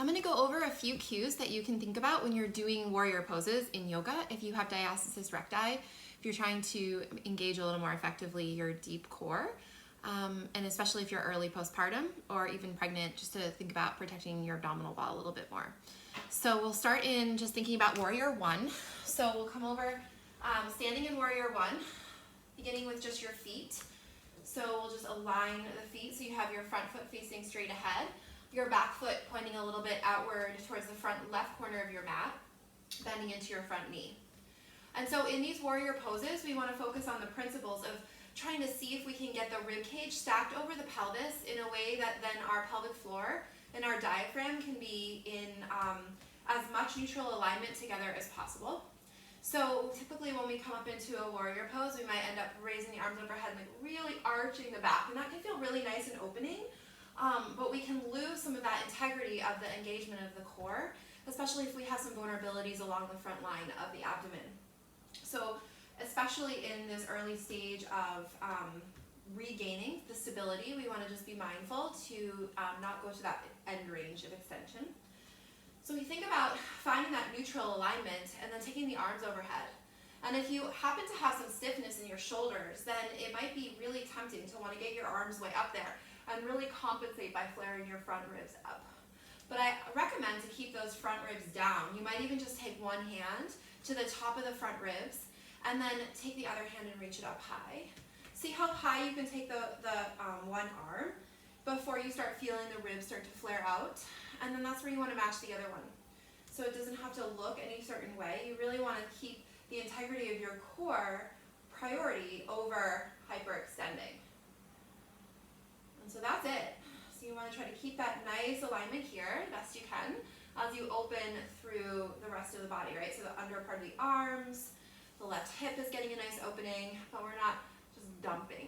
I'm going to go over a few cues that you can think about when you're doing warrior poses in yoga. If you have diastasis recti, if you're trying to engage a little more effectively your deep core, and especially if you're early postpartum or even pregnant, just to think about protecting your abdominal wall a little bit more. So we'll start in just thinking about Warrior 1. So we'll come over standing in Warrior 1, beginning with just your feet. So we'll just align the feet so you have your front foot facing straight ahead, your back foot pointing a little bit outward towards the front left corner of your mat, bending into your front knee. And so in these warrior poses, we want to focus on the principles of trying to see if we can get the rib cage stacked over the pelvis in a way that then our pelvic floor and our diaphragm can be in as much neutral alignment together as possible. So typically when we come up into a warrior pose, we might end up raising the arms overhead, like really arching the back, and that can feel really nice and opening, but we can lose some of that integrity of the engagement of the core, especially if we have some vulnerabilities along the front line of the abdomen. So especially in this early stage of regaining the stability, we want to just be mindful to not go to that end range of extension. So we think about finding that neutral alignment and then taking the arms overhead. And if you happen to have some stiffness in your shoulders, then it might be really tempting to want to get your arms way up there and really compensate by flaring your front ribs up. But I recommend to keep those front ribs down. You might even just take one hand to the top of the front ribs and then take the other hand and reach it up high. See how high you can take the one arm before you start feeling the ribs start to flare out. And then that's where you want to match the other one. So it doesn't have to look any certain way. You really want to keep the integrity of your core priority over hyperextending. And so that's it. So you want to try to keep that nice alignment here, best you can, as you open through the rest of the body, right? So the under part of the arms, the left hip is getting a nice opening, but we're not just dumping